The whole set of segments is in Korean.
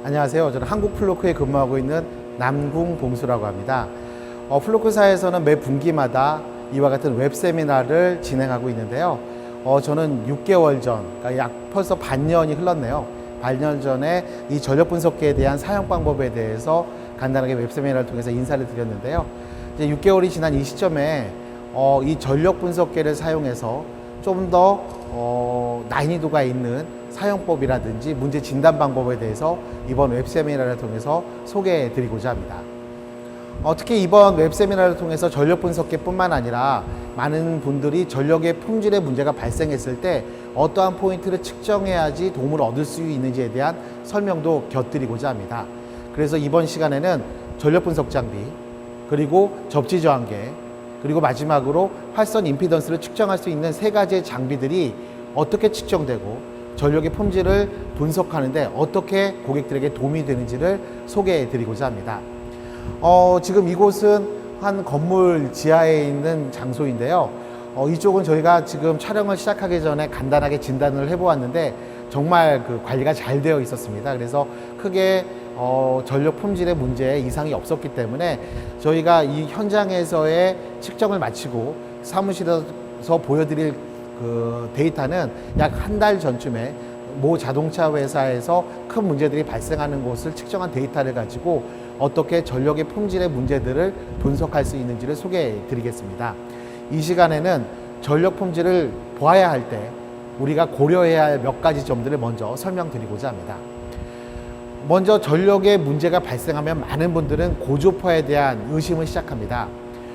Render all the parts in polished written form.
안녕하세요. 저는 한국플로크에 근무하고 있는 남궁봉수라고 합니다. 플로크사에서는 매 분기마다 이와 같은 웹 세미나를 진행하고 있는데요. 저는 6개월 전, 그러니까 약 벌써 반년이 흘렀네요. 반년 전에 이 전력 분석기에 대한 사용 방법에 대해서 간단하게 웹 세미나를 통해서 인사를 드렸는데요. 이제 6개월이 지난 이 시점에 이 전력 분석기를 사용해서 좀 더 난이도가 있는 사용법이라든지 문제 진단 방법에 대해서 이번 웹 세미나를 통해서 소개해 드리고자 합니다. 특히 이번 웹 세미나를 통해서 전력 분석기뿐만 아니라 많은 분들이 전력의 품질에 문제가 발생했을 때 어떠한 포인트를 측정해야지 도움을 얻을 수 있는지에 대한 설명도 곁드리고자 합니다. 그래서 이번 시간에는 전력 분석 장비, 그리고 접지 저항계, 그리고 마지막으로 활선 임피던스를 측정할 수 있는 세 가지의 장비들이 어떻게 측정되고 전력의 품질을 분석하는데 어떻게 고객들에게 도움이 되는지를 소개해 드리고자 합니다. 지금 이곳은 한 건물 지하에 있는 장소인데요. 이쪽은 저희가 지금 촬영을 시작하기 전에 간단하게 진단을 해보았는데 정말 그 관리가 잘 되어 있었습니다. 그래서 크게 전력 품질의 문제에 이상이 없었기 때문에 저희가 이 현장에서의 측정을 마치고 사무실에서 보여드릴 그 데이터는 약 한 달 전쯤에 모 자동차 회사에서 큰 문제들이 발생하는 곳을 측정한 데이터를 가지고 어떻게 전력의 품질의 문제들을 분석할 수 있는지를 소개해 드리겠습니다. 이 시간에는 전력 품질을 보아야 할 때 우리가 고려해야 할 몇 가지 점들을 먼저 설명드리고자 합니다. 먼저 전력의 문제가 발생하면 많은 분들은 고조파에 대한 의심을 시작합니다.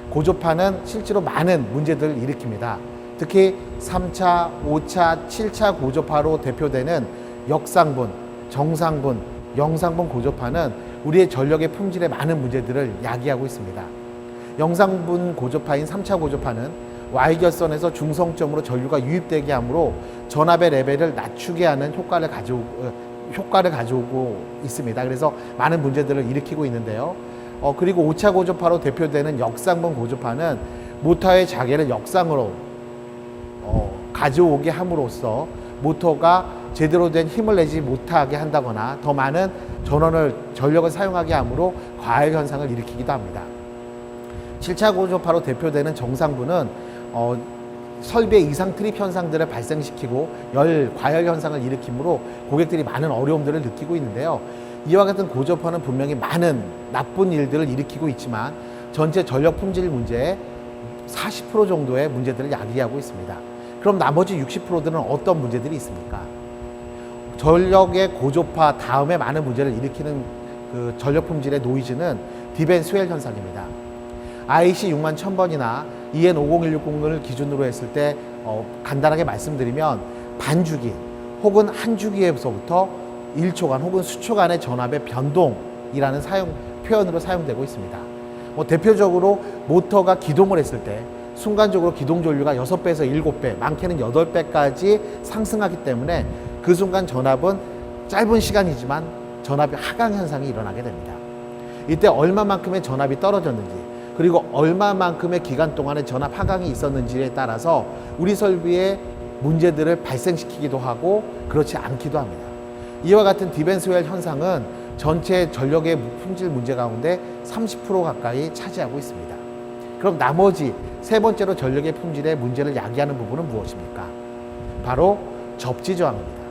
고조파는 실제로 많은 문제들을 일으킵니다. 특히 3차, 5차, 7차 고조파로 대표되는 역상분, 정상분, 영상분 고조파는 우리의 전력의 품질에 많은 문제들을 야기하고 있습니다. 영상분 고조파인 3차 고조파는 Y결선에서 중성점으로 전류가 유입되게 하므로 전압의 레벨을 낮추게 하는 효과를 가져오고 있습니다. 그래서 많은 문제들을 일으키고 있는데요. 그리고 5차 고조파로 대표되는 역상분 고조파는 모터의 자개를 역상으로 가져오게 함으로써 모터가 제대로 된 힘을 내지 못하게 한다거나 더 많은 전력을 사용하게 하므로 과열 현상을 일으키기도 합니다. 7차 고조파로 대표되는 정상분은 설비의 이상 트립 현상들을 발생시키고 과열 현상을 일으키므로 고객들이 많은 어려움들을 느끼고 있는데요. 이와 같은 고조파는 분명히 많은 나쁜 일들을 일으키고 있지만 전체 전력 품질 문제의 40% 정도의 문제들을 야기하고 있습니다. 그럼 나머지 60%들은 어떤 문제들이 있습니까? 전력의 고조파 다음에 많은 문제를 일으키는 그 전력 품질의 노이즈는 딥앤스웰 현상입니다. IC 61,000번이나 EN 50160을 기준으로 했을 때 간단하게 말씀드리면 반주기 혹은 한 주기에서부터 1초간 혹은 수초간의 전압의 변동이라는 표현으로 사용되고 있습니다. 대표적으로 모터가 기동을 했을 때 순간적으로 기동 전류가 6배에서 7배, 많게는 8배까지 상승하기 때문에 그 순간 전압은 짧은 시간이지만 전압의 하강 현상이 일어나게 됩니다. 이때 얼마만큼의 전압이 떨어졌는지 그리고 얼마만큼의 기간 동안에 전압 하강이 있었는지에 따라서 우리 설비에 문제들을 발생시키기도 하고 그렇지 않기도 합니다. 이와 같은 딥앤스웰 현상은 전체 전력의 품질 문제 가운데 30% 가까이 차지하고 있습니다. 그럼 나머지 세 번째로 전력의 품질에 문제를 야기하는 부분은 무엇입니까? 바로 접지 저항입니다.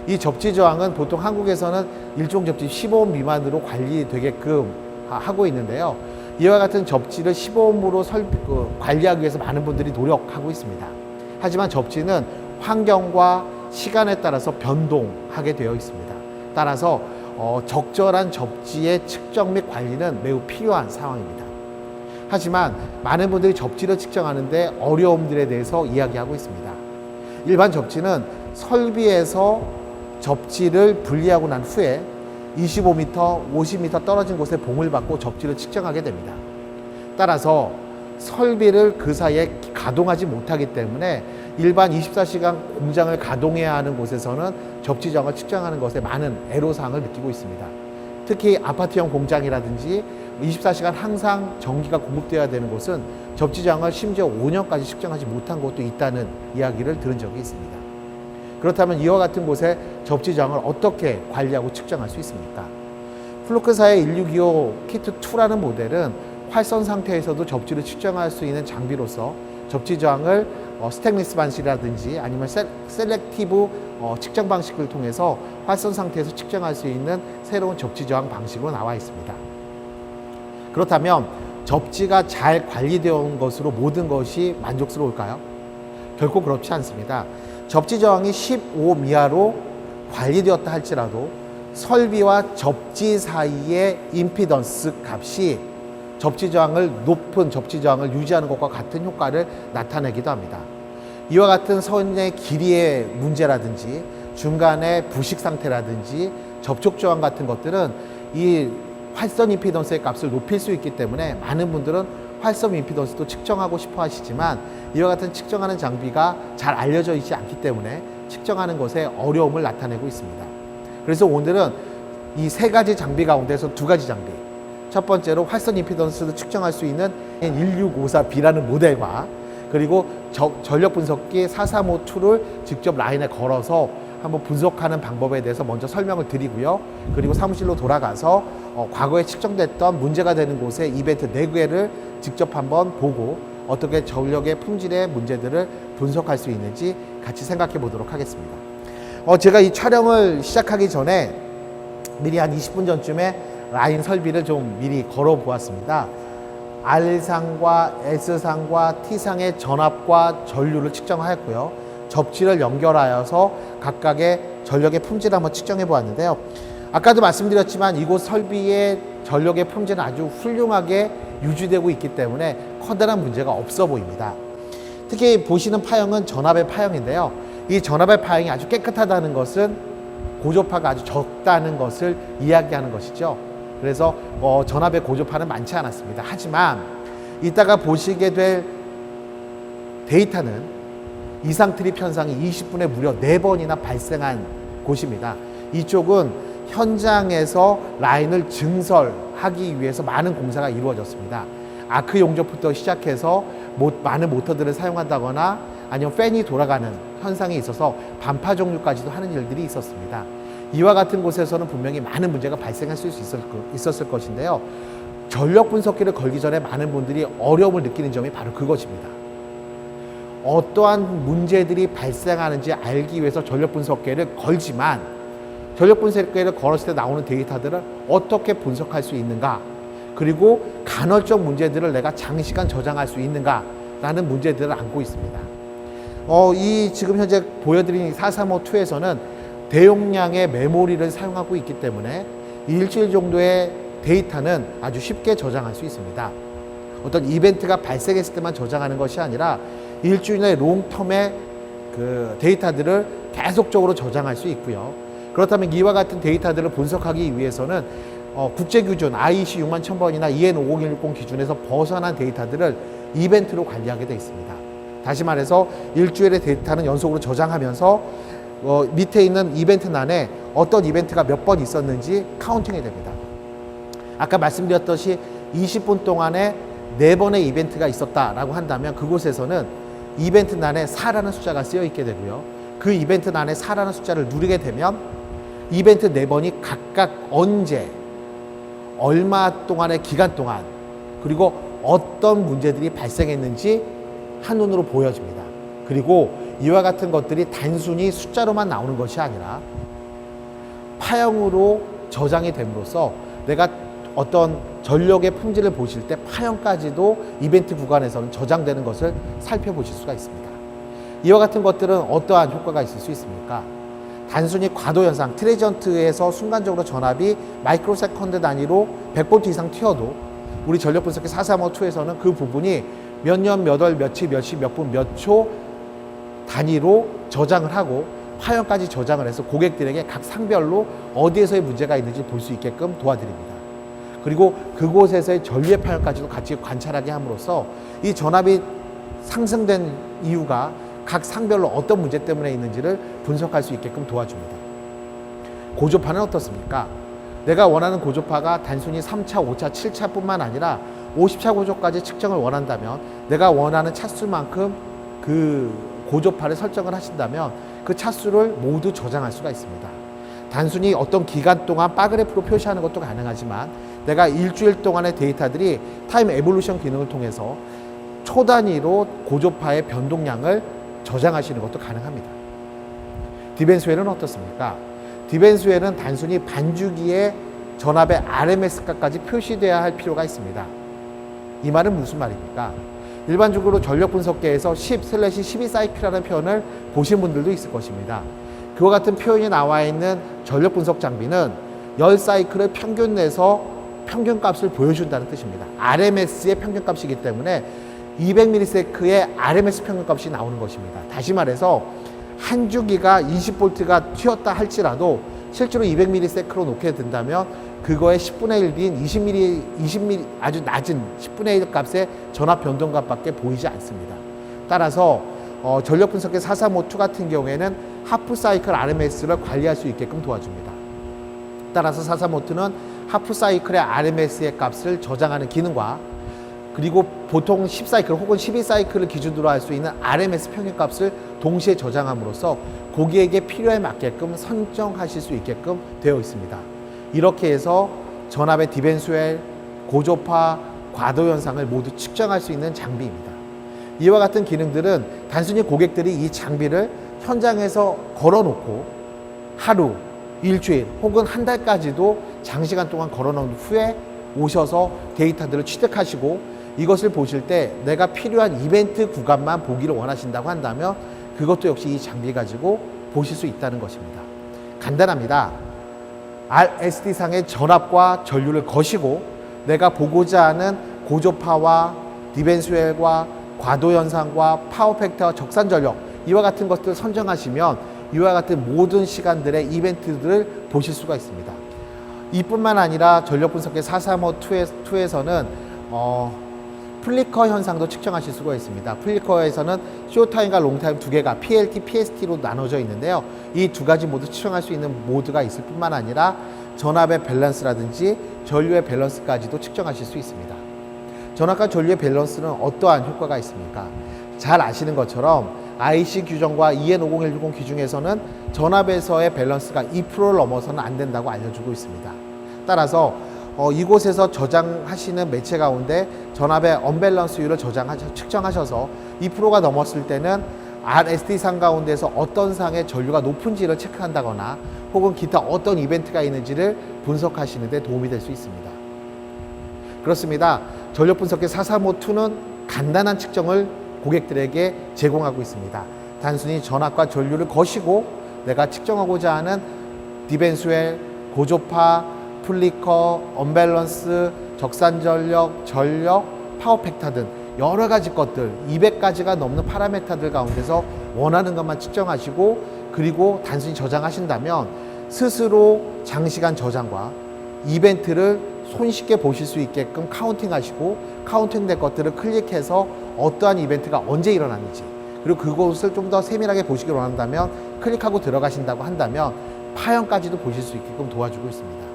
이 접지 저항은 보통 한국에서는 일종 접지 15옴 미만으로 관리되게끔 하고 있는데요. 이와 같은 접지를 15옴으로 관리하기 위해서 많은 분들이 노력하고 있습니다. 하지만 접지는 환경과 시간에 따라서 변동하게 되어 있습니다. 따라서 적절한 접지의 측정 및 관리는 매우 필요한 상황입니다. 하지만 많은 분들이 접지를 측정하는데 어려움들에 대해서 이야기하고 있습니다. 일반 접지는 설비에서 접지를 분리하고 난 후에 25m, 50m 떨어진 곳에 봉을 받고 접지를 측정하게 됩니다. 따라서 설비를 그 사이에 가동하지 못하기 때문에 일반 24시간 공장을 가동해야 하는 곳에서는 접지 저항을 측정하는 것에 많은 애로사항을 느끼고 있습니다. 특히 아파트형 공장이라든지 24시간 항상 전기가 공급되어야 되는 곳은 접지 저항을 심지어 5년까지 측정하지 못한 곳도 있다는 이야기를 들은 적이 있습니다. 그렇다면 이와 같은 곳의 접지 저항을 어떻게 관리하고 측정할 수 있습니까? 플루크사의 1625 키트2라는 모델은 활선 상태에서도 접지를 측정할 수 있는 장비로서 접지 저항을 스택리스 방식이라든지 아니면 셀렉티브 측정 방식을 통해서 활선 상태에서 측정할 수 있는 새로운 접지 저항 방식으로 나와 있습니다. 그렇다면 접지가 잘 관리되어 온 것으로 모든 것이 만족스러울까요? 결코 그렇지 않습니다. 접지 저항이 15 미하로 관리되었다 할지라도 설비와 접지 사이의 임피던스 값이 높은 접지 저항을 유지하는 것과 같은 효과를 나타내기도 합니다. 이와 같은 선의 길이의 문제라든지 중간에 부식 상태라든지 접촉 저항 같은 것들은 이 활선 임피던스의 값을 높일 수 있기 때문에 많은 분들은 활선 임피던스도 측정하고 싶어 하시지만 이와 같은 측정하는 장비가 잘 알려져 있지 않기 때문에 측정하는 것에 어려움을 나타내고 있습니다. 그래서 오늘은 이 세 가지 장비 가운데서 두 가지 장비, 첫 번째로 활선 임피던스를 측정할 수 있는 1654B라는 모델과 그리고 전력 분석기 435-2를 직접 라인에 걸어서 한번 분석하는 방법에 대해서 먼저 설명을 드리고요. 그리고 사무실로 돌아가서 과거에 측정됐던 문제가 되는 곳의 이벤트 4개를 직접 한번 보고 어떻게 전력의 품질의 문제들을 분석할 수 있는지 같이 생각해 보도록 하겠습니다. 제가 이 촬영을 시작하기 전에 미리 한 20분 전쯤에 라인 설비를 좀 미리 걸어 보았습니다. R상과 S상과 T상의 전압과 전류를 측정하였고요. 접지를 연결하여서 각각의 전력의 품질을 한번 측정해 보았는데요. 아까도 말씀드렸지만 이곳 설비의 전력의 품질은 아주 훌륭하게 유지되고 있기 때문에 커다란 문제가 없어 보입니다. 특히 보시는 파형은 전압의 파형인데요. 이 전압의 파형이 아주 깨끗하다는 것은 고조파가 아주 적다는 것을 이야기하는 것이죠. 그래서 전압의 고조파는 많지 않았습니다. 하지만 이따가 보시게 될 데이터는 이상 트립 현상이 20분에 무려 4번이나 발생한 곳입니다. 이쪽은 현장에서 라인을 증설하기 위해서 많은 공사가 이루어졌습니다. 아크 용접부터 시작해서 많은 모터들을 사용한다거나 아니면 팬이 돌아가는 현상이 있어서 반파 종류까지도 하는 일들이 있었습니다. 이와 같은 곳에서는 분명히 많은 문제가 발생할 수 있었을 것인데요. 전력 분석기를 걸기 전에 많은 분들이 어려움을 느끼는 점이 바로 그것입니다. 어떠한 문제들이 발생하는지 알기 위해서 전력 분석기를 걸지만 전력 분석기를 걸었을 때 나오는 데이터들을 어떻게 분석할 수 있는가, 그리고 간헐적 문제들을 내가 장시간 저장할 수 있는가 라는 문제들을 안고 있습니다. 이 지금 현재 보여드린 435-2에서는 대용량의 메모리를 사용하고 있기 때문에 일주일 정도의 데이터는 아주 쉽게 저장할 수 있습니다. 어떤 이벤트가 발생했을 때만 저장하는 것이 아니라 일주일의 롱텀의 그 데이터들을 계속적으로 저장할 수 있고요. 그렇다면 이와 같은 데이터들을 분석하기 위해서는 국제규준 IEC 61,000번이나 EN 50160 기준에서 벗어난 데이터들을 이벤트로 관리하게 되어 있습니다. 다시 말해서 일주일의 데이터는 연속으로 저장하면서 밑에 있는 이벤트란에 어떤 이벤트가 몇 번 있었는지 카운팅이 됩니다. 아까 말씀드렸듯이 20분 동안에 4번의 이벤트가 있었다라고 한다면 그곳에서는 이벤트란에 4라는 숫자가 쓰여 있게 되고요. 그 이벤트란에 4라는 숫자를 누르게 되면 이벤트 4번이 각각 언제, 얼마 동안의 기간 동안, 그리고 어떤 문제들이 발생했는지 한눈으로 보여집니다. 그리고 이와 같은 것들이 단순히 숫자로만 나오는 것이 아니라 파형으로 저장이 됨으로써 내가 어떤 전력의 품질을 보실 때 파형까지도 이벤트 구간에서는 저장되는 것을 살펴보실 수가 있습니다. 이와 같은 것들은 어떠한 효과가 있을 수 있습니까? 단순히 과도 현상, 트레전트에서 순간적으로 전압이 마이크로 세컨드 단위로 100V 이상 튀어도 우리 전력 분석기 435-2에서는 그 부분이 몇 년, 몇 월, 며칠, 몇 시, 몇 분, 몇 초 단위로 저장을 하고 파형까지 저장을 해서 고객들에게 각 상별로 어디에서의 문제가 있는지 볼 수 있게끔 도와드립니다. 그리고 그곳에서의 전류의 파형까지도 같이 관찰하게 함으로써 이 전압이 상승된 이유가 각 상별로 어떤 문제 때문에 있는지를 분석할 수 있게끔 도와줍니다. 고조파는 어떻습니까? 내가 원하는 고조파가 단순히 3차, 5차, 7차 뿐만 아니라 50차 고조까지 측정을 원한다면 내가 원하는 차수만큼 그 고조파를 설정을 하신다면 그 차수를 모두 저장할 수가 있습니다. 단순히 어떤 기간 동안 바그래프로 표시하는 것도 가능하지만 내가 일주일 동안의 데이터들이 타임 에볼루션 기능을 통해서 초 단위로 고조파의 변동량을 저장하시는 것도 가능합니다. 디벤스웰은 어떻습니까? 디벤스웰은 단순히 반주기의 전압의 RMS 값까지 표시돼야 할 필요가 있습니다. 이 말은 무슨 말입니까? 일반적으로 전력 분석계에서 10/12 사이클이라는 표현을 보신 분들도 있을 것입니다. 그와 같은 표현이 나와 있는 전력 분석 장비는 10사이클을 평균 내서 평균값을 보여준다는 뜻입니다. RMS의 평균값이기 때문에 200ms의 RMS 평균값이 나오는 것입니다. 다시 말해서 한 주기가 20V가 튀었다 할지라도 실제로 200ms로 놓게 된다면 그거의 10분의 1인 20mm 아주 낮은 10분의 1 값의 전압 변동값밖에 보이지 않습니다. 따라서 전력 분석기 435-2 같은 경우에는 하프 사이클 RMS를 관리할 수 있게끔 도와줍니다. 따라서 435-2는 하프 사이클의 RMS의 값을 저장하는 기능과 그리고 보통 10사이클 혹은 12사이클을 기준으로 할 수 있는 RMS 평균값을 동시에 저장함으로써 고객에게 필요에 맞게끔 선정하실 수 있게끔 되어 있습니다. 이렇게 해서 전압의 디벤스웰, 고조파, 과도 현상을 모두 측정할 수 있는 장비입니다. 이와 같은 기능들은 단순히 고객들이 이 장비를 현장에서 걸어놓고 하루, 일주일 혹은 한 달까지도 장시간 동안 걸어놓은 후에 오셔서 데이터들을 취득하시고 이것을 보실 때 내가 필요한 이벤트 구간만 보기를 원하신다고 한다면 그것도 역시 이 장비 가지고 보실 수 있다는 것입니다. 간단합니다. RSD상의 전압과 전류를 거시고 내가 보고자 하는 고조파와 디벤스웰과 과도 현상과 파워 팩터와 적산 전력 이와 같은 것들을 선정하시면 이와 같은 모든 시간들의 이벤트들을 보실 수가 있습니다. 이뿐만 아니라 전력 분석기 435-2에서는 플리커 현상도 측정하실 수가 있습니다. 플리커에서는 쇼타임과 롱타임 두 개가 PLT, PST로 나눠져 있는데요. 이 두 가지 모두 측정할 수 있는 모드가 있을 뿐만 아니라 전압의 밸런스라든지 전류의 밸런스까지도 측정하실 수 있습니다. 전압과 전류의 밸런스는 어떠한 효과가 있습니까? 잘 아시는 것처럼 IC 규정과 EN50160 규정에서는 전압에서의 밸런스가 2%를 넘어서는 안 된다고 알려주고 있습니다. 따라서 이곳에서 저장하시는 매체 가운데 전압의 언밸런스율을 측정하셔서 2%가 넘었을 때는 RSD상 가운데서 어떤 상의 전류가 높은지를 체크한다거나 혹은 기타 어떤 이벤트가 있는지를 분석하시는 데 도움이 될 수 있습니다. 그렇습니다. 전력 분석기 435-2는 간단한 측정을 고객들에게 제공하고 있습니다. 단순히 전압과 전류를 거시고 내가 측정하고자 하는 디벤스웰, 고조파, 플리커, 언밸런스, 적산전력, 전력, 파워팩터 등 여러 가지 것들 200가지가 넘는 파라메터들 가운데서 원하는 것만 측정하시고 그리고 단순히 저장하신다면 스스로 장시간 저장과 이벤트를 손쉽게 보실 수 있게끔 카운팅하시고 카운팅된 것들을 클릭해서 어떠한 이벤트가 언제 일어났는지 그리고 그것을 좀 더 세밀하게 보시길 원한다면 클릭하고 들어가신다고 한다면 파형까지도 보실 수 있게끔 도와주고 있습니다.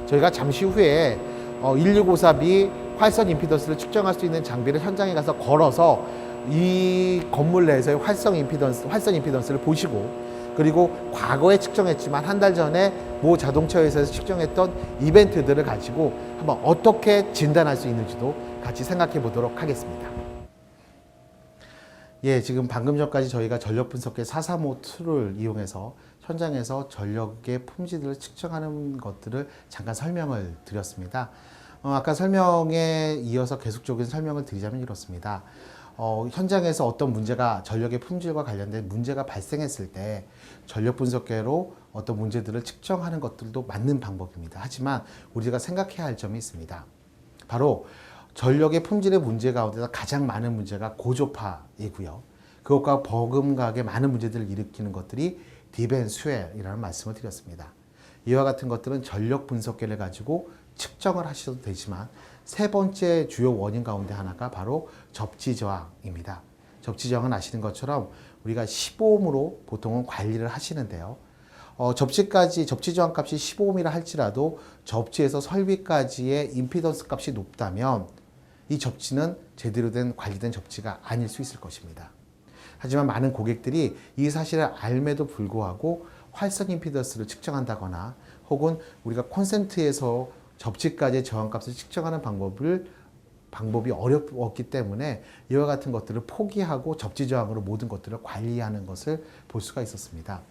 저희가 잠시 후에 1654B 활선 임피던스를 측정할 수 있는 장비를 현장에 가서 걸어서 이 건물 내에서의 활선 임피던스를 보시고 그리고 과거에 측정했지만 한 달 전에 모 자동차 회사에서 측정했던 이벤트들을 가지고 한번 어떻게 진단할 수 있는지도 같이 생각해 보도록 하겠습니다. 예, 지금 방금 전까지 저희가 전력 분석기 435-2를 이용해서 현장에서 전력의 품질을 측정하는 것들을 잠깐 설명을 드렸습니다. 아까 설명에 이어서 계속적인 설명을 드리자면 이렇습니다. 현장에서 어떤 문제가 전력의 품질과 관련된 문제가 발생했을 때 전력 분석계로 어떤 문제들을 측정하는 것들도 맞는 방법입니다. 하지만 우리가 생각해야 할 점이 있습니다. 바로 전력의 품질의 문제 가운데서 가장 많은 문제가 고조파이고요. 그것과 버금가게 많은 문제들을 일으키는 것들이 디벤스웰이라는 말씀을 드렸습니다. 이와 같은 것들은 전력 분석계를 가지고 측정을 하셔도 되지만 세 번째 주요 원인 가운데 하나가 바로 접지 저항입니다. 접지 저항은 아시는 것처럼 우리가 15ohm으로 보통은 관리를 하시는데요. 접지 저항 값이 15ohm이라 할지라도 접지에서 설비까지의 임피던스 값이 높다면 이 접지는 제대로 된 관리된 접지가 아닐 수 있을 것입니다. 하지만 많은 고객들이 이 사실을 알매도 불구하고 활선 임피던스를 측정한다거나 혹은 우리가 콘센트에서 접지까지의 저항값을 측정하는 방법이 어렵기 때문에 이와 같은 것들을 포기하고 접지 저항으로 모든 것들을 관리하는 것을 볼 수가 있었습니다.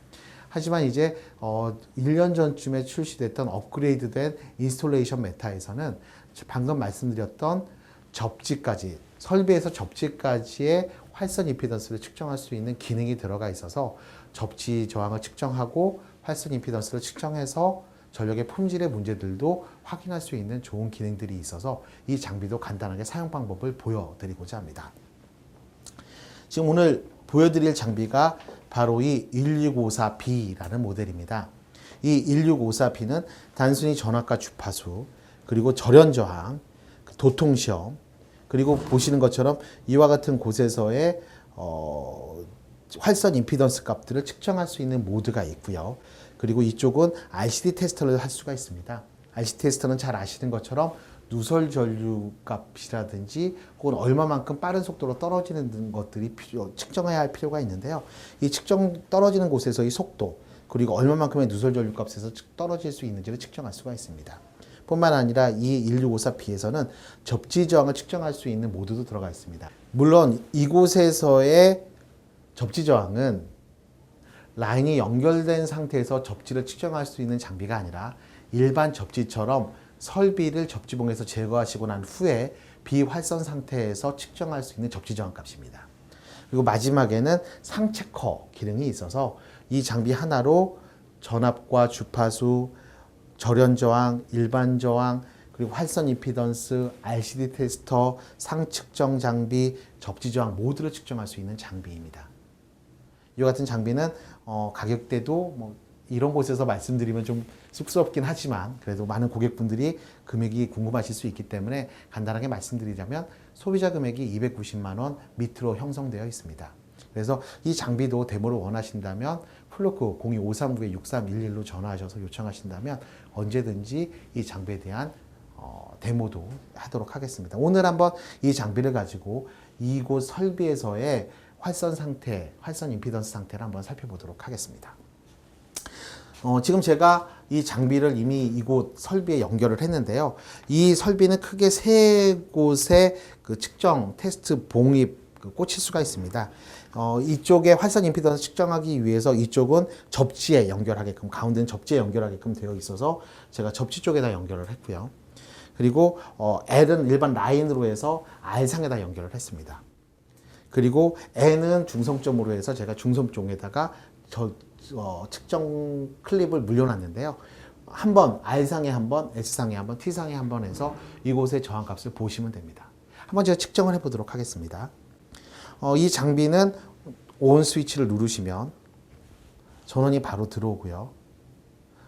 하지만 이제 1년 전쯤에 출시됐던 업그레이드된 인스톨레이션 메타에서는 방금 말씀드렸던 접지까지, 설비에서 접지까지의 활선 임피던스를 측정할 수 있는 기능이 들어가 있어서 접지 저항을 측정하고 활선 임피던스를 측정해서 전력의 품질의 문제들도 확인할 수 있는 좋은 기능들이 있어서 이 장비도 간단하게 사용 방법을 보여드리고자 합니다. 지금 오늘 보여드릴 장비가 바로 이 1654B라는 모델입니다. 이 1654B는 단순히 전압과 주파수, 그리고 절연 저항, 도통 시험, 그리고 보시는 것처럼 이와 같은 곳에서의 활선 임피던스 값들을 측정할 수 있는 모드가 있고요. 그리고 이쪽은 RCD 테스터를 할 수가 있습니다. RCD 테스터는 잘 아시는 것처럼 누설 전류 값이라든지 혹은 얼마만큼 빠른 속도로 떨어지는 것들이 측정해야 할 필요가 있는데요. 이 떨어지는 곳에서의 속도, 그리고 얼마만큼의 누설 전류 값에서 떨어질 수 있는지를 측정할 수가 있습니다. 뿐만 아니라 이 1654B에서는 접지 저항을 측정할 수 있는 모드도 들어가 있습니다. 물론 이곳에서의 접지 저항은 라인이 연결된 상태에서 접지를 측정할 수 있는 장비가 아니라 일반 접지처럼 설비를 접지봉에서 제거하시고 난 후에 비활선 상태에서 측정할 수 있는 접지 저항 값입니다. 그리고 마지막에는 상체커 기능이 있어서 이 장비 하나로 전압과 주파수, 절연 저항, 일반 저항, 그리고 활선 임피던스, RCD 테스터, 상측정 장비, 접지 저항 모두를 측정할 수 있는 장비입니다. 이와 같은 장비는 가격대도 뭐 이런 곳에서 말씀드리면 좀 쑥스럽긴 하지만 그래도 많은 고객분들이 금액이 궁금하실 수 있기 때문에 간단하게 말씀드리자면 소비자 금액이 290만 원 밑으로 형성되어 있습니다. 그래서 이 장비도 데모를 원하신다면 플로크 02539-6311로 전화하셔서 요청하신다면 언제든지 이 장비에 대한 데모도 하도록 하겠습니다. 오늘 한번 이 장비를 가지고 이곳 설비에서의 활선 상태, 활선 임피던스 상태를 한번 살펴보도록 하겠습니다. 지금 제가 이 장비를 이미 이곳 설비에 연결을 했는데요. 이 설비는 크게 세 곳의 그 측정 테스트 봉이 꽂힐 수가 있습니다. 이쪽에 활선 임피던스 측정하기 위해서 이쪽은 접지에 연결하게끔, 가운데는 접지에 연결하게끔 되어 있어서 제가 접지 쪽에다 연결을 했고요. 그리고 L은 일반 라인으로 해서 R상에다 연결을 했습니다. 그리고 N은 중성점으로 해서 제가 중성쪽에다가 측정 클립을 물려놨는데요. 한 번 R상에 한 번, S상에 한 번, T상에 한 번 해서 이곳의 저항값을 보시면 됩니다. 한번 제가 측정을 해보도록 하겠습니다. 이 장비는 ON 스위치를 누르시면 전원이 바로 들어오고요.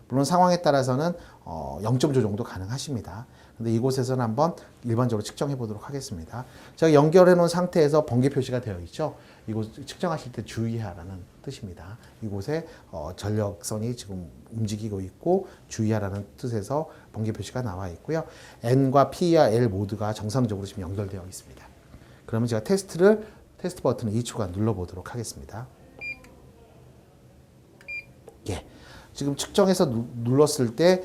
물론 상황에 따라서는 0점 조정도 가능하십니다. 근데 이곳에서는 한번 일반적으로 측정해 보도록 하겠습니다. 제가 연결해 놓은 상태에서 번개 표시가 되어 있죠. 이곳 측정하실 때 주의하라는 뜻입니다. 이곳에 전력선이 지금 움직이고 있고 주의하라는 뜻에서 번개 표시가 나와 있고요. N과 P와 L 모두가 정상적으로 지금 연결되어 있습니다. 그러면 제가 테스트 버튼을 2초간 눌러보도록 하겠습니다. 예, 지금 측정해서 눌렀을 때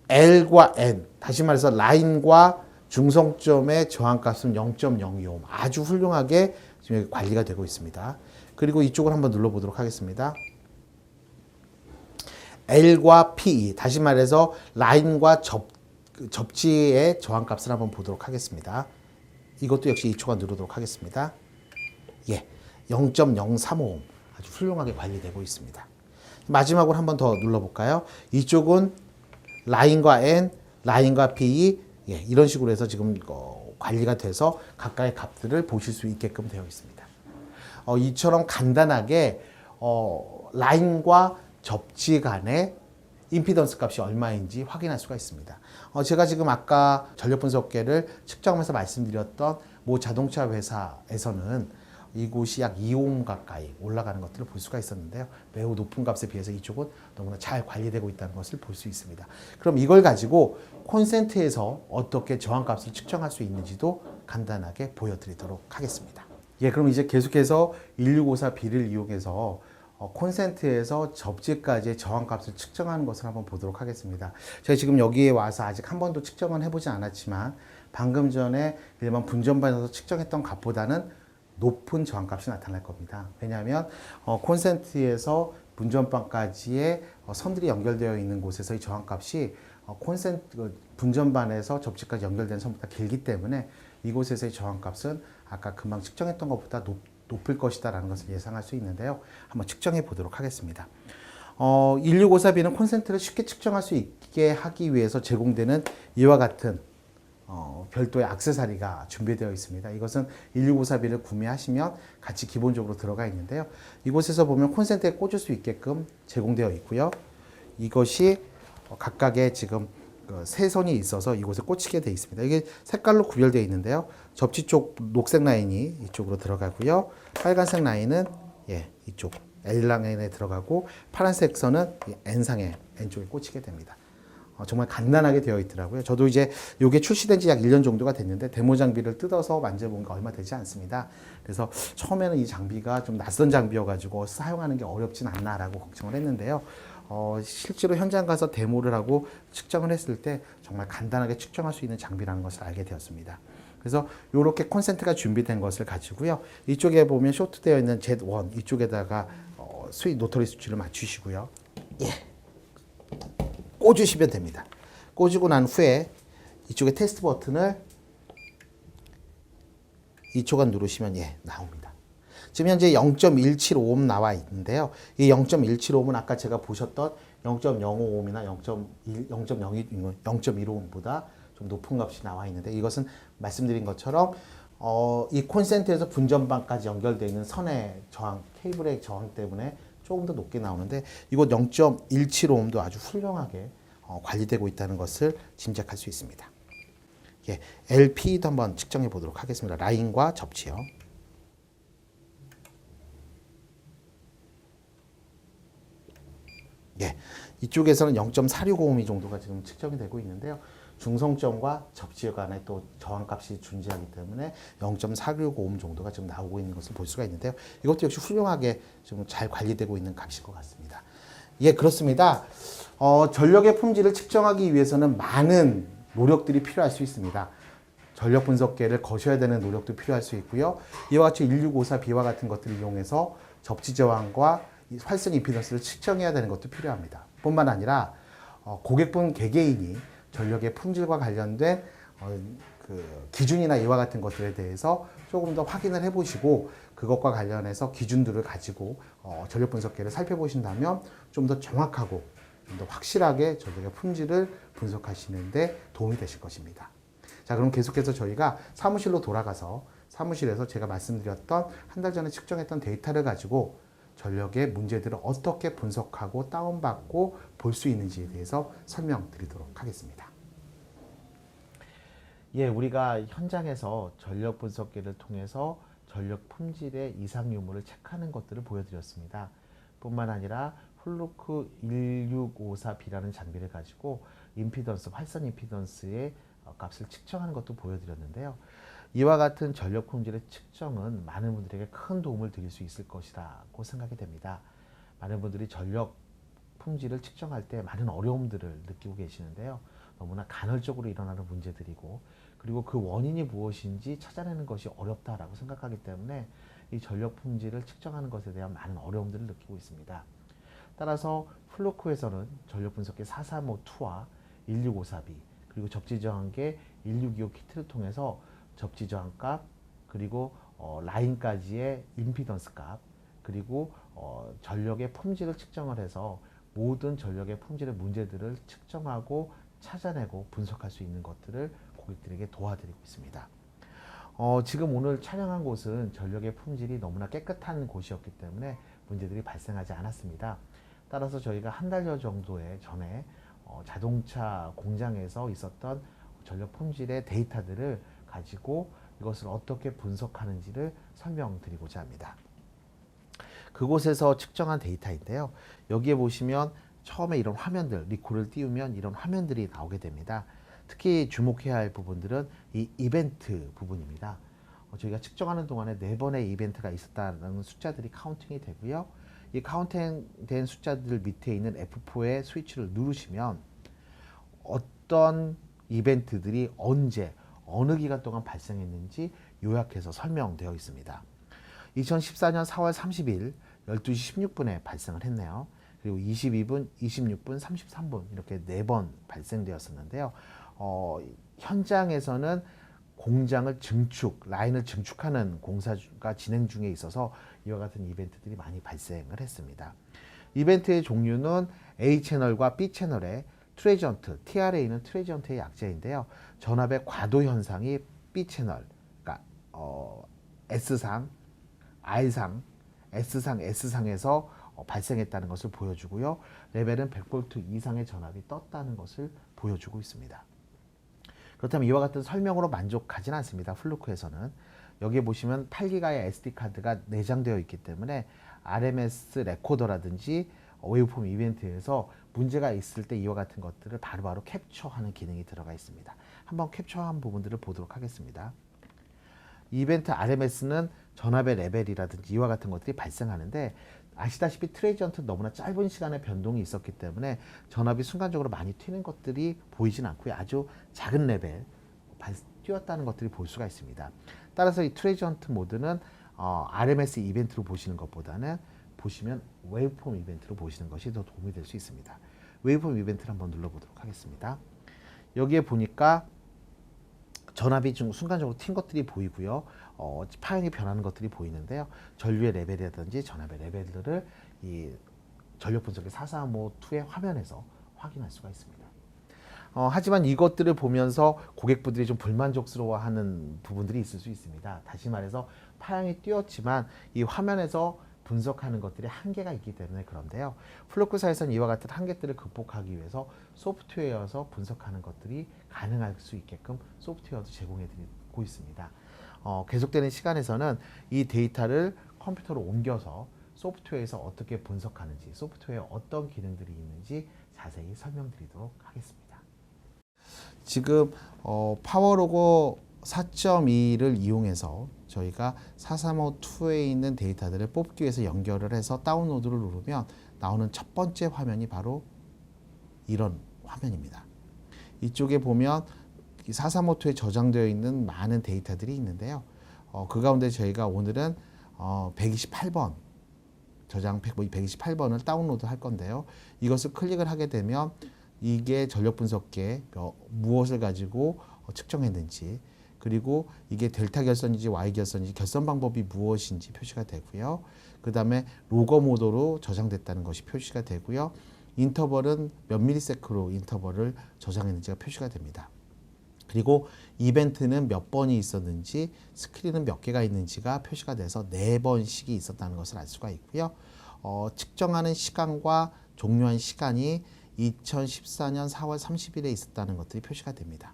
L과 N, 다시 말해서 라인과 중성점의 저항값은 0.025, 아주 훌륭하게 지금 관리가 되고 있습니다. 그리고 이쪽을 한번 눌러보도록 하겠습니다. L과 P, 다시 말해서 라인과 접지의 저항값을 한번 보도록 하겠습니다. 이것도 역시 2초간 누르도록 하겠습니다. 예, 0.035옴, 아주 훌륭하게 관리되고 있습니다. 마지막으로 한번 더 눌러볼까요? 이쪽은 라인과 N, 라인과 P, 예, 이런 식으로 해서 지금 관리가 돼서 각각의 값들을 보실 수 있게끔 되어 있습니다. 이처럼 간단하게 라인과 접지 간의 임피던스 값이 얼마인지 확인할 수가 있습니다. 제가 지금 아까 전력 분석계를 측정하면서 말씀드렸던 모 자동차 회사에서는 이곳이 약 2옴 가까이 올라가는 것들을 볼 수가 있었는데요. 매우 높은 값에 비해서 이쪽은 너무나 잘 관리되고 있다는 것을 볼 수 있습니다. 그럼 이걸 가지고 콘센트에서 어떻게 저항값을 측정할 수 있는지도 간단하게 보여드리도록 하겠습니다. 예, 그럼 이제 계속해서 1654B를 이용해서 콘센트에서 접지까지의 저항값을 측정하는 것을 한번 보도록 하겠습니다. 제가 지금 여기에 와서 아직 한 번도 측정은 해보지 않았지만 방금 전에 일반 분전반에서 측정했던 값보다는 높은 저항값이 나타날 겁니다. 왜냐하면 콘센트에서 분전반까지의 선들이 연결되어 있는 곳에서의 저항값이 분전반에서 접지까지 연결된 선보다 길기 때문에 이곳에서의 저항값은 아까 금방 측정했던 것보다 높을 것이다라는 것을 예상할 수 있는데요. 한번 측정해 보도록 하겠습니다. 1654B는 콘센트를 쉽게 측정할 수 있게 하기 위해서 제공되는 이와 같은 별도의 액세서리가 준비되어 있습니다. 이것은 1654B를 구매하시면 같이 기본적으로 들어가 있는데요. 이곳에서 보면 콘센트에 꽂을 수 있게끔 제공되어 있고요. 이것이 각각의 지금 세 선이 있어서 이곳에 꽂히게 되어 있습니다. 이게 색깔로 구별되어 있는데요. 접지 쪽 녹색 라인이 이쪽으로 들어가고요. 빨간색 라인은 이쪽 L라인에 들어가고 파란색 선은 N상에 N쪽에 꽂히게 됩니다. 정말 간단하게 되어 있더라고요. 저도 이제 이게 출시된 지 약 1년 정도가 됐는데 데모 장비를 뜯어서 만져본 게 얼마 되지 않습니다. 그래서 처음에는 이 장비가 좀 낯선 장비여가지고 사용하는 게 어렵진 않나라고 걱정을 했는데요. 실제로 현장 가서 데모를 하고 측정을 했을 때 정말 간단하게 측정할 수 있는 장비라는 것을 알게 되었습니다. 그래서 이렇게 콘센트가 준비된 것을 가지고요. 이쪽에 보면 쇼트되어 있는 Z1 이쪽에다가 노터리 수치를 맞추시고요. 꽂으시면 됩니다. 꽂고 난 후에 이쪽에 테스트 버튼을 이쪽을 누르시면 나옵니다. 지금 현재 0.175옴 나와 있는데요. 이 0.175옴은 아까 제가 보셨던 0.05옴이나 0.15옴보다 좀 높은 값이 나와 있는데 이것은 말씀드린 것처럼 이 콘센트에서 분전반까지 연결되어 있는 선의 저항, 케이블의 저항 때문에 조금 더 높게 나오는데 이곳 0.175옴도 아주 훌륭하게 관리되고 있다는 것을 짐작할 수 있습니다. LP도 한번 측정해 보도록 하겠습니다. 라인과 접지요. 이쪽에서는 0.465옴 정도가 지금 측정이 되고 있는데요. 중성점과 접지 간에 또 저항값이 존재하기 때문에 0.465옴 정도가 지금 나오고 있는 것을 볼 수가 있는데요. 이것도 역시 훌륭하게 좀 잘 관리되고 있는 값일 것 같습니다. 그렇습니다. 전력의 품질을 측정하기 위해서는 많은 노력들이 필요할 수 있습니다. 전력 분석계를 거셔야 되는 노력도 필요할 수 있고요. 이와 같이 1654B와 같은 것들을 이용해서 접지 저항과 활성 임피던스를 측정해야 되는 것도 필요합니다. 뿐만 아니라 고객분 개개인이 전력의 품질과 관련된 기준이나 이와 같은 것들에 대해서 조금 더 확인을 해보시고 그것과 관련해서 기준들을 가지고 전력 분석계를 살펴보신다면 좀 더 정확하고 좀 더 확실하게 전력의 품질을 분석하시는데 도움이 되실 것입니다. 자, 그럼 계속해서 저희가 사무실로 돌아가서 사무실에서 제가 말씀드렸던 한 달 전에 측정했던 데이터를 가지고 전력의 문제들을 어떻게 분석하고 다운받고 볼 수 있는지에 대해서 설명드리도록 하겠습니다. 우리가 현장에서 전력 분석기를 통해서 전력 품질의 이상 유무를 체크하는 것들을 보여드렸습니다. 뿐만 아니라 훌루크 1654B라는 장비를 가지고 임피던스, 활선 임피던스의 값을 측정하는 것도 보여드렸는데요. 이와 같은 전력 품질의 측정은 많은 분들에게 큰 도움을 드릴 수 있을 것이라고 생각이 됩니다. 많은 분들이 전력 품질을 측정할 때 많은 어려움들을 느끼고 계시는데요. 너무나 간헐적으로 일어나는 문제들이고 그리고 그 원인이 무엇인지 찾아내는 것이 어렵다라고 생각하기 때문에 이 전력 품질을 측정하는 것에 대한 많은 어려움들을 느끼고 있습니다. 따라서 플루크에서는 전력 분석기 4352와 1654B 그리고 접지 저항계 1625 키트를 통해서 접지 저항값 그리고 라인까지의 임피던스 값 그리고 전력의 품질을 측정을 해서 모든 전력의 품질의 문제들을 측정하고 찾아내고 분석할 수 있는 것들을 고객들에게 도와드리고 있습니다. 지금 오늘 촬영한 곳은 전력의 품질이 너무나 깨끗한 곳이었기 때문에 문제들이 발생하지 않았습니다. 따라서 저희가 한 달여 정도의 전에 자동차 공장에서 있었던 전력 품질의 데이터들을 가지고 이것을 어떻게 분석하는지를 설명드리고자 합니다. 그곳에서 측정한 데이터인데요. 여기에 보시면 처음에 이런 화면들, 리콜을 띄우면 이런 화면들이 나오게 됩니다. 특히 주목해야 할 부분들은 이 이벤트 부분입니다. 저희가 측정하는 동안에 4번의 이벤트가 있었다는 숫자들이 카운팅이 되고요. 이 카운팅된 숫자들 밑에 있는 F4의 스위치를 누르시면 어떤 이벤트들이 언제 어느 기간 동안 발생했는지 요약해서 설명되어 있습니다. 2014년 4월 30일 12시 16분에 발생을 했네요. 그리고 22분, 26분, 33분 이렇게 4번 발생되었었는데요. 현장에서는 공장을 라인을 증축하는 공사가 진행 중에 있어서 이와 같은 이벤트들이 많이 발생을 했습니다. 이벤트의 종류는 A 채널과 B 채널의 트레전트, TRA는 트레전트의 약자인데요. 전압의 과도 현상이 B 채널, 그러니까 S상, R상, S상, S상에서 발생했다는 것을 보여주고요. 레벨은 100V 이상의 전압이 떴다는 것을 보여주고 있습니다. 그렇다면 이와 같은 설명으로 만족하진 않습니다. 플루크에서는. 여기에 보시면 8기가의 SD카드가 내장되어 있기 때문에 RMS 레코더라든지 웨이브폼 이벤트에서 문제가 있을 때 이와 같은 것들을 바로바로 캡처하는 기능이 들어가 있습니다. 한번 캡처한 부분들을 보도록 하겠습니다. 이벤트 RMS는 전압의 레벨이라든지 이와 같은 것들이 발생하는데 아시다시피 트레전트 너무나 짧은 시간에 변동이 있었기 때문에 전압이 순간적으로 많이 튀는 것들이 보이진 않고요. 아주 작은 레벨 뛰었다는 것들이 볼 수가 있습니다. 따라서 이 트레전트 모드는 RMS 이벤트로 보시는 것보다는 보시면 웨이브폼 이벤트로 보시는 것이 더 도움이 될 수 있습니다. 웨이브폼 이벤트를 한번 눌러보도록 하겠습니다. 여기에 보니까 전압이 좀 순간적으로 튄 것들이 보이고요. 파형이 변하는 것들이 보이는데요. 전류의 레벨이라든지 전압의 레벨들을 이 전력 분석기 435-2의 화면에서 확인할 수가 있습니다. 하지만 이것들을 보면서 고객분들이 좀 불만족스러워하는 부분들이 있을 수 있습니다. 다시 말해서 파형이 뛰었지만 이 화면에서 분석하는 것들이 한계가 있기 때문에 그런데요. 플루크사에서는 이와 같은 한계들을 극복하기 위해서 소프트웨어에서 분석하는 것들이 가능할 수 있게끔 소프트웨어도 제공해 드리고 있습니다. 계속되는 시간에서는 이 데이터를 컴퓨터로 옮겨서 소프트웨어에서 어떻게 분석하는지, 소프트웨어에 어떤 기능들이 있는지 자세히 설명드리도록 하겠습니다. 지금 파워로고 4.2를 이용해서 저희가 435-2에 있는 데이터들을 뽑기 위해서 연결을 해서 다운로드를 누르면 나오는 첫 번째 화면이 바로 이런 화면입니다. 이쪽에 보면 435-2에 저장되어 있는 많은 데이터들이 있는데요. 그 가운데 저희가 오늘은 128번 저장 128번을 다운로드 할 건데요. 이것을 클릭을 하게 되면 이게 전력 분석기에 무엇을 가지고 측정했는지, 그리고 이게 델타 결선인지 Y 결선인지 결선 방법이 무엇인지 표시가 되고요. 그 다음에 로거 모드로 저장됐다는 것이 표시가 되고요. 인터벌은 몇 밀리세크로 인터벌을 저장했는지가 표시가 됩니다. 그리고 이벤트는 몇 번이 있었는지, 스크린은 몇 개가 있는지가 표시가 돼서 4번씩이 있었다는 것을 알 수가 있고요. 측정하는 시간과 종료한 시간이 2014년 4월 30일에 있었다는 것들이 표시가 됩니다.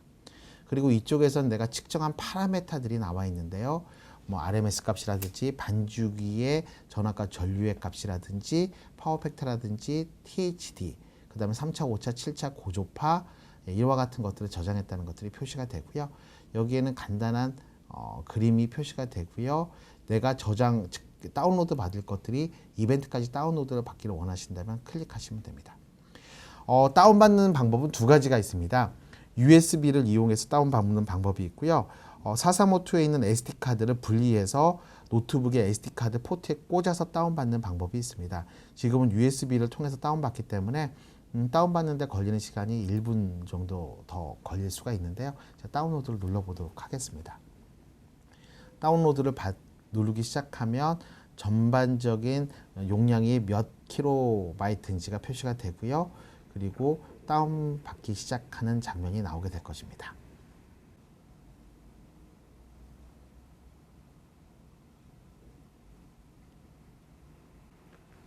그리고 이쪽에서는 내가 측정한 파라메타들이 나와 있는데요. RMS 값이라든지 반주기의 전압과 전류의 값이라든지 파워 팩터라든지 THD, 그 다음에 3차, 5차, 7차 고조파 이와 같은 것들을 저장했다는 것들이 표시가 되고요. 여기에는 간단한 그림이 표시가 되고요. 내가 다운로드 받을 것들이 이벤트까지 다운로드를 받기를 원하신다면 클릭하시면 됩니다. 다운받는 방법은 2가지가 있습니다. USB를 이용해서 다운받는 방법이 있고요. 435-2에 있는 SD카드를 분리해서 노트북의 SD카드 포트에 꽂아서 다운받는 방법이 있습니다. 지금은 USB를 통해서 다운받기 때문에 다운받는데 걸리는 시간이 1분 정도 더 걸릴 수가 있는데요. 자, 다운로드를 눌러보도록 하겠습니다. 다운로드를 누르기 시작하면 전반적인 용량이 몇 킬로바이트인지가 표시가 되고요. 그리고 다운받기 시작하는 장면이 나오게 될 것입니다.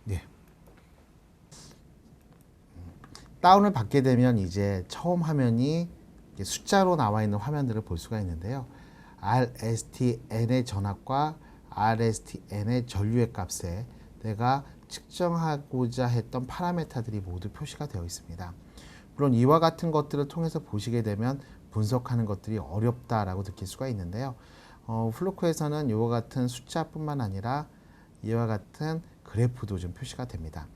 네. 다운을 받게 되면 이제 처음 화면이 숫자로 나와 있는 화면들을 볼 수가 있는데요. RSTN의 전압과 RSTN의 전류의 값에 내가 측정하고자 했던 파라메타들이 모두 표시가 되어 있습니다. 물론 이와 같은 것들을 통해서 보시게 되면 분석하는 것들이 어렵다라고 느낄 수가 있는데요. 플루크에서는 이와 같은 숫자뿐만 아니라 이와 같은 그래프도 좀 표시가 됩니다.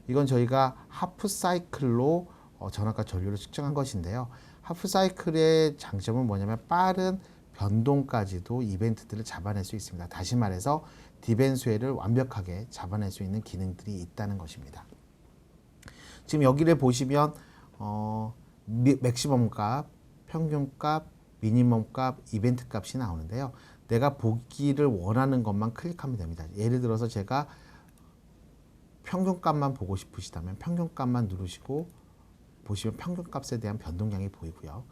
이건 저희가 하프 사이클로 전압과 전류를 측정한 것인데요. 하프 사이클의 장점은 뭐냐면 빠른 변동까지도 이벤트들을 잡아낼 수 있습니다. 다시 말해서 디벤수회를 완벽하게 잡아낼 수 있는 기능들이 있다는 것입니다. 지금 여기를 보시면 맥시멈 값, 평균 값, 미니멈 값, 이벤트 값이 나오는데요. 내가 보기를 원하는 것만 클릭하면 됩니다. 예를 들어서 제가 평균 값만 보고 싶으시다면 평균 값만 누르시고 보시면 평균 값에 대한 변동량이 보이고요.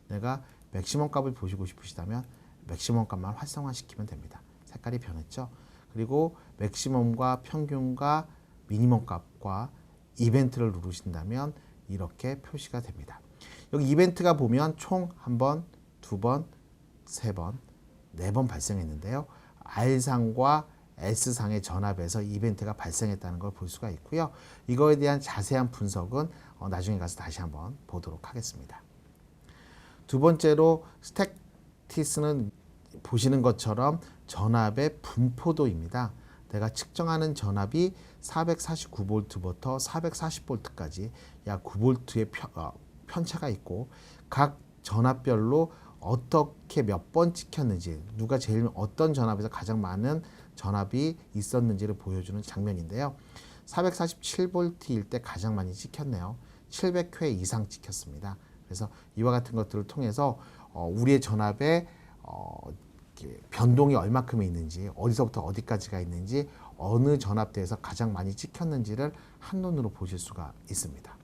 내가 맥시멈 값을 보시고 싶으시다면 맥시멈 값만 활성화시키면 됩니다. 색깔이 변했죠. 그리고 맥시멈과 평균과 미니멈 값과 이벤트를 누르신다면 이렇게 표시가 됩니다. 여기 이벤트가 보면 총 한 번, 두 번, 세 번, 네 번 발생했는데요. R상과 S상의 전압에서 이벤트가 발생했다는 걸 볼 수가 있고요. 이거에 대한 자세한 분석은 나중에 가서 다시 한번 보도록 하겠습니다. 두 번째로 스택티스는 보시는 것처럼 전압의 분포도입니다. 내가 측정하는 전압이 449V부터 440V까지 약 9V의 편차가 있고 각 전압별로 어떻게 몇 번 찍혔는지, 누가 제일 어떤 전압에서 가장 많은 전압이 있었는지를 보여주는 장면인데요. 447V일 때 가장 많이 찍혔네요. 700회 이상 찍혔습니다. 그래서 이와 같은 것들을 통해서 우리의 전압의 변동이 얼마큼 있는지, 어디서부터 어디까지가 있는지, 어느 전압대에서 가장 많이 찍혔는지를 한눈으로 보실 수가 있습니다.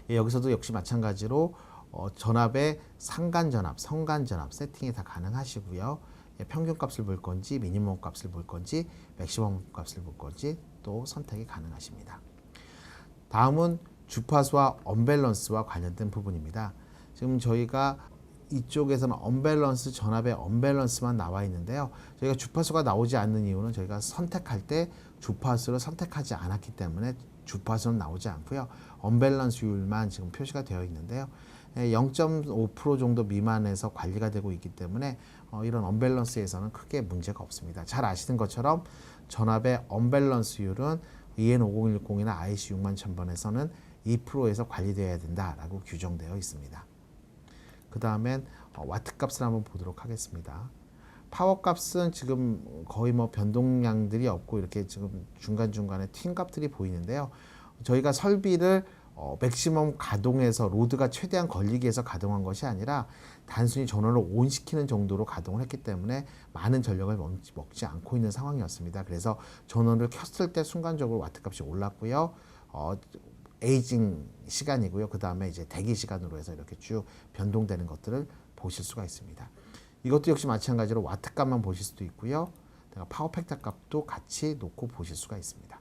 여기서도 역시 마찬가지로 전압의 상간전압, 성간전압 세팅이 다 가능하시고요. 평균 값을 볼 건지, 미니멈 값을 볼 건지, 맥시멈 값을 볼 건지 또 선택이 가능하십니다. 다음은 주파수와 언밸런스와 관련된 부분입니다. 지금 저희가 이쪽에서는 언밸런스, 전압의 언밸런스만 나와 있는데요. 저희가 주파수가 나오지 않는 이유는 저희가 선택할 때 주파수를 선택하지 않았기 때문에 주파수는 나오지 않고요. 언밸런스율만 지금 표시가 되어 있는데요. 0.5% 정도 미만에서 관리가 되고 있기 때문에 이런 언밸런스에서는 크게 문제가 없습니다. 잘 아시는 것처럼 전압의 언밸런스율은 EN50160이나 IC61000번에서는 2%에서 관리되어야 된다라고 규정되어 있습니다. 그 다음엔 와트 값을 한번 보도록 하겠습니다. 파워 값은 지금 거의 변동량들이 없고 이렇게 지금 중간중간에 튄 값들이 보이는데요. 저희가 설비를 맥시멈 가동해서 로드가 최대한 걸리게 해서 가동한 것이 아니라 단순히 전원을 온시키는 정도로 가동을 했기 때문에 많은 전력을 먹지 않고 있는 상황이었습니다. 그래서 전원을 켰을 때 순간적으로 와트 값이 올랐고요. 에이징 시간이고요. 그 다음에 이제 대기 시간으로 해서 이렇게 쭉 변동되는 것들을 보실 수가 있습니다. 이것도 역시 마찬가지로 와트 값만 보실 수도 있고요. 내가 파워 팩터 값도 같이 놓고 보실 수가 있습니다.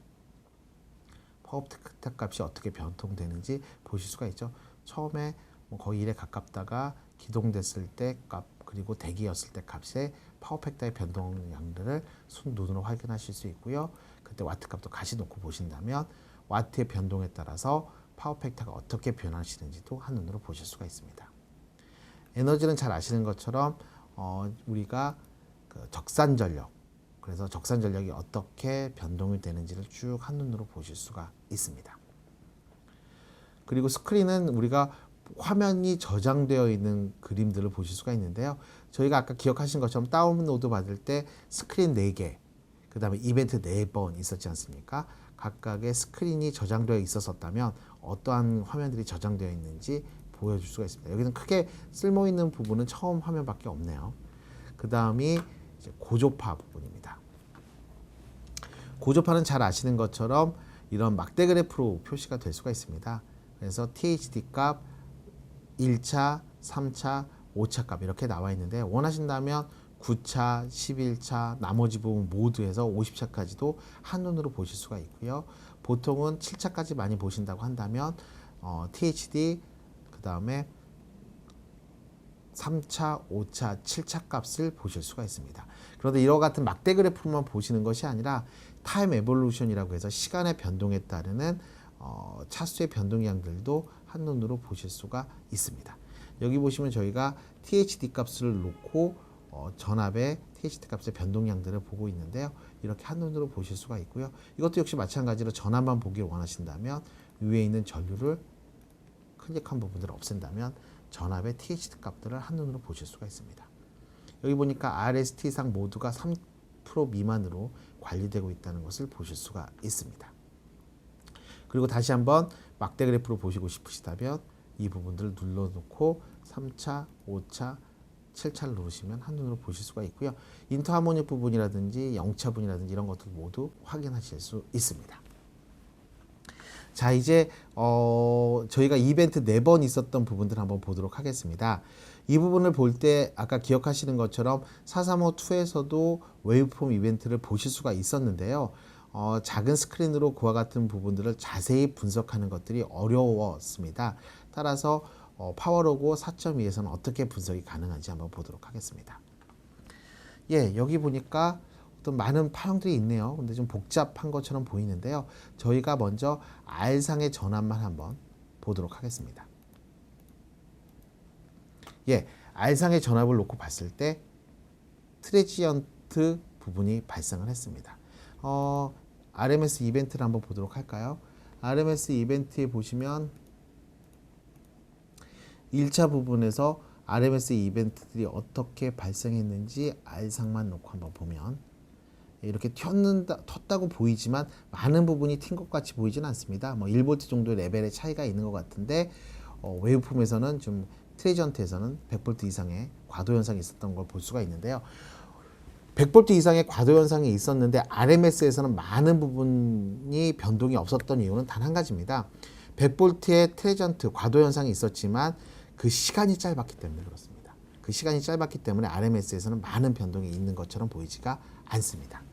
파워 팩터 값이 어떻게 변동되는지 보실 수가 있죠. 처음에 거의 1에 가깝다가 기동됐을 때 값, 그리고 대기였을 때 값의 파워 팩터의 변동량들을 눈으로 확인하실 수 있고요. 그때 와트 값도 같이 놓고 보신다면 와트의 변동에 따라서 파워 팩터가 어떻게 변화하시는지도 한눈으로 보실 수가 있습니다. 에너지는 잘 아시는 것처럼 우리가 적산 전력, 그래서 적산 전력이 어떻게 변동이 되는지를 쭉 한눈으로 보실 수가 있습니다. 그리고 스크린은 우리가 화면이 저장되어 있는 그림들을 보실 수가 있는데요. 저희가 아까 기억하신 것처럼 다운로드 받을 때 스크린 4개, 그 다음에 이벤트 4번 있었지 않습니까? 각각의 스크린이 저장되어 있었다면 어떠한 화면들이 저장되어 있는지 보여줄 수가 있습니다. 여기는 크게 쓸모있는 부분은 처음 화면밖에 없네요. 그 다음이 고조파 부분입니다. 고조파는 잘 아시는 것처럼 이런 막대 그래프로 표시가 될 수가 있습니다. 그래서 THD 값, 1차, 3차, 5차 값 이렇게 나와 있는데 원하신다면 9차, 11차, 나머지 부분 모두 해서 50차까지도 한눈으로 보실 수가 있고요. 보통은 7차까지 많이 보신다고 한다면 THD, 그 다음에 3차, 5차, 7차 값을 보실 수가 있습니다. 그런데 이와 같은 막대 그래프만 보시는 것이 아니라 타임 에볼루션이라고 해서 시간의 변동에 따르는 차수의 변동량들도 한눈으로 보실 수가 있습니다. 여기 보시면 저희가 THD 값을 놓고 전압의 THT 값의 변동량들을 보고 있는데요. 이렇게 한눈으로 보실 수가 있고요. 이것도 역시 마찬가지로 전압만 보기를 원하신다면 위에 있는 전류를 클릭한 부분들을 없앤다면 전압의 THT 값들을 한눈으로 보실 수가 있습니다. 여기 보니까 RST상 모두가 3% 미만으로 관리되고 있다는 것을 보실 수가 있습니다. 그리고 다시 한번 막대 그래프로 보시고 싶으시다면 이 부분들을 눌러놓고 3차, 5차, 7차를 누르시면 한눈으로 보실 수가 있고요. 인터하모닉 부분이라든지 영차 부분이라든지 이런 것들 모두 확인하실 수 있습니다. 자, 이제 저희가 이벤트 4번 있었던 부분들 한번 보도록 하겠습니다. 이 부분을 볼 때 아까 기억하시는 것처럼 435-2에서도 웨이브폼 이벤트를 보실 수가 있었는데요. 작은 스크린으로 그와 같은 부분들을 자세히 분석하는 것들이 어려웠습니다. 따라서 파워로고 4.2에서는 어떻게 분석이 가능한지 한번 보도록 하겠습니다. 예, 여기 보니까 어떤 많은 파형들이 있네요. 근데 좀 복잡한 것처럼 보이는데요. 저희가 먼저 R상의 전압만 한번 보도록 하겠습니다. 예, R상의 전압을 놓고 봤을 때 트레지언트 부분이 발생을 했습니다. RMS 이벤트를 한번 보도록 할까요? RMS 이벤트에 보시면 1차 부분에서 RMS 이벤트들이 어떻게 발생했는지 R상만 놓고 한번 보면 이렇게 텄다고 보이지만 많은 부분이 튄 것 같이 보이지는 않습니다. 뭐 1V 정도의 레벨의 차이가 있는 것 같은데 웨이브폼에서는 좀 트레지언트에서는 100V 이상의 과도 현상이 있었던 걸 볼 수가 있는데요. 100V 이상의 과도 현상이 있었는데 RMS에서는 많은 부분이 변동이 없었던 이유는 단 한 가지입니다. 100V의 트레지언트 과도 현상이 있었지만 그 시간이 짧았기 때문에 그렇습니다. 그 시간이 짧았기 때문에 RMS에서는 많은 변동이 있는 것처럼 보이지가 않습니다.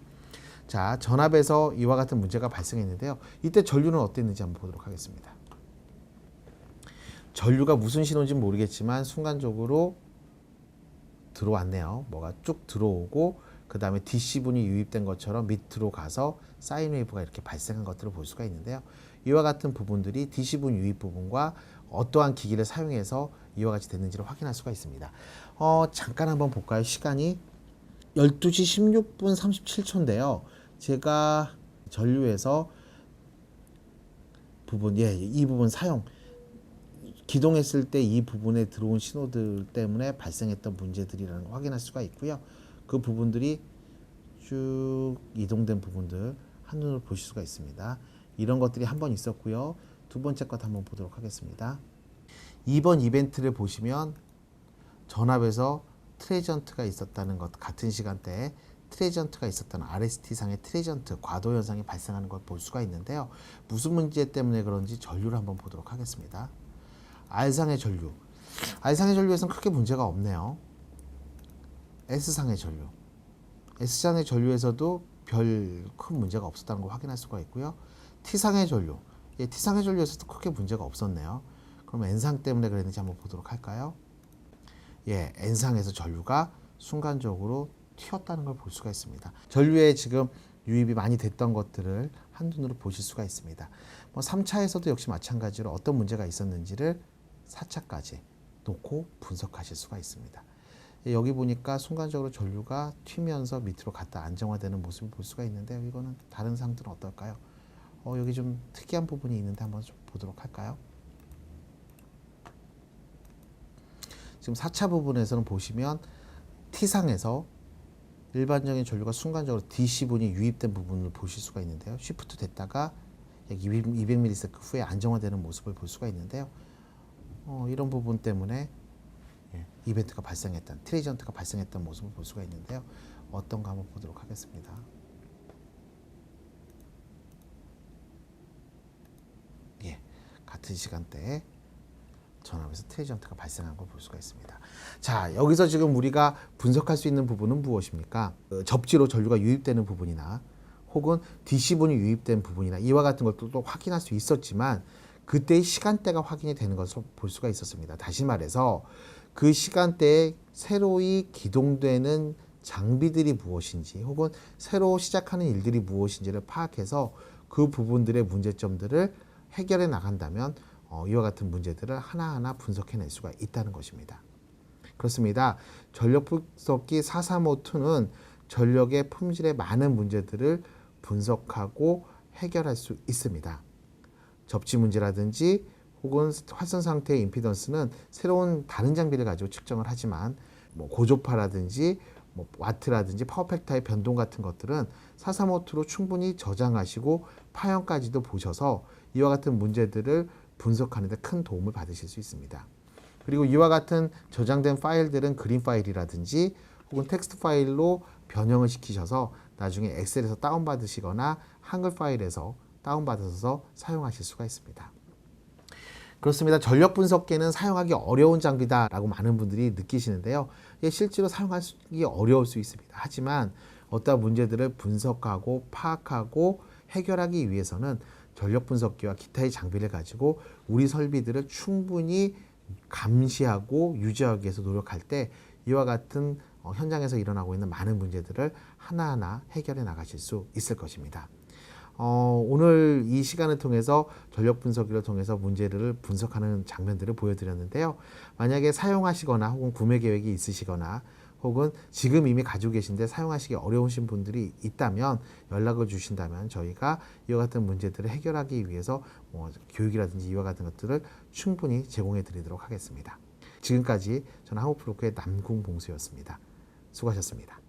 자, 전압에서 이와 같은 문제가 발생했는데요. 이때 전류는 어땠는지 한번 보도록 하겠습니다. 전류가 무슨 신호인지 모르겠지만 순간적으로 들어왔네요. 뭐가 쭉 들어오고 그 다음에 DC분이 유입된 것처럼 밑으로 가서 사인 웨이브가 이렇게 발생한 것들을 볼 수가 있는데요. 이와 같은 부분들이 DC분 유입 부분과 어떠한 기기를 사용해서 이와 같이 됐는지를 확인할 수가 있습니다. 잠깐 한번 볼까요? 시간이 12시 16분 37초인데요. 제가 전류에서 부분, 이 부분 사용 기동했을 때 이 부분에 들어온 신호들 때문에 발생했던 문제들이라는 걸 확인할 수가 있고요. 그 부분들이 쭉 이동된 부분들 한눈으로 보실 수가 있습니다. 이런 것들이 한 번 있었고요. 두 번째 것 한번 보도록 하겠습니다. 2번 이벤트를 보시면 전압에서 트레지언트가 있었다는 것, 같은 시간대에 트레지언트가 있었던 RST상의 트레지언트 과도 현상이 발생하는 걸 볼 수가 있는데요. 무슨 문제 때문에 그런지 전류를 한번 보도록 하겠습니다. R상의 전류. R상의 전류에서는 크게 문제가 없네요. S상의 전류. S상의 전류에서도 별 큰 문제가 없었다는 걸 확인할 수가 있고요. T상의 전류. T상의 전류에서도 크게 문제가 없었네요. 그럼 N상 때문에 그랬는지 한번 보도록 할까요? 예, N상에서 전류가 순간적으로 튀었다는 걸 볼 수가 있습니다. 전류에 지금 유입이 많이 됐던 것들을 한눈으로 보실 수가 있습니다. 3차에서도 역시 마찬가지로 어떤 문제가 있었는지를 4차까지 놓고 분석하실 수가 있습니다. 여기 보니까 순간적으로 전류가 튀면서 밑으로 갔다 안정화되는 모습을 볼 수가 있는데요. 이거는 다른 상들은 어떨까요? 여기 좀 특이한 부분이 있는데 한번 좀 보도록 할까요? 지금 4차 부분에서는 보시면 T상에서 일반적인 전류가 순간적으로 DC분이 유입된 부분을 보실 수가 있는데요. 쉬프트 됐다가 약 200ms 후에 안정화되는 모습을 볼 수가 있는데요. 이런 부분 때문에 이벤트가 발생했던, 트레지언트가 발생했던 모습을 볼 수가 있는데요. 어떤가 한번 보도록 하겠습니다. 예, 같은 시간대에 전압에서 트레지언트가 발생한 걸 볼 수가 있습니다. 자, 여기서 지금 우리가 분석할 수 있는 부분은 무엇입니까? 접지로 전류가 유입되는 부분이나 혹은 DC분이 유입된 부분이나 이와 같은 것들도 확인할 수 있었지만 그때의 시간대가 확인이 되는 것을 볼 수가 있었습니다. 다시 말해서 그 시간대에 새로이 기동되는 장비들이 무엇인지 혹은 새로 시작하는 일들이 무엇인지를 파악해서 그 부분들의 문제점들을 해결해 나간다면 이와 같은 문제들을 하나하나 분석해낼 수가 있다는 것입니다. 그렇습니다. 전력 분석기 435-2는 전력의 품질의 많은 문제들을 분석하고 해결할 수 있습니다. 접지 문제라든지 혹은 활선 상태의 임피던스는 새로운 다른 장비를 가지고 측정을 하지만 고조파라든지 와트라든지 파워팩터의 변동 같은 것들은 435-2로 충분히 저장하시고 파형까지도 보셔서 이와 같은 문제들을 분석하는 데 큰 도움을 받으실 수 있습니다. 그리고 이와 같은 저장된 파일들은 그림 파일이라든지 혹은 텍스트 파일로 변형을 시키셔서 나중에 엑셀에서 다운받으시거나 한글 파일에서 다운받아서 사용하실 수가 있습니다. 그렇습니다. 전력 분석기는 사용하기 어려운 장비다라고 많은 분들이 느끼시는데요. 실제로 사용하기 어려울 수 있습니다. 하지만 어떠한 문제들을 분석하고 파악하고 해결하기 위해서는 전력 분석기와 기타의 장비를 가지고 우리 설비들을 충분히 감시하고 유지하기 위해서 노력할 때 이와 같은 현장에서 일어나고 있는 많은 문제들을 하나하나 해결해 나가실 수 있을 것입니다. 오늘 이 시간을 통해서 전력 분석기를 통해서 문제를 분석하는 장면들을 보여드렸는데요. 만약에 사용하시거나 혹은 구매 계획이 있으시거나 혹은 지금 이미 가지고 계신데 사용하시기 어려우신 분들이 있다면 연락을 주신다면 저희가 이와 같은 문제들을 해결하기 위해서 교육이라든지 이와 같은 것들을 충분히 제공해 드리도록 하겠습니다. 지금까지 저는 한국프로크의 남궁봉수였습니다. 수고하셨습니다.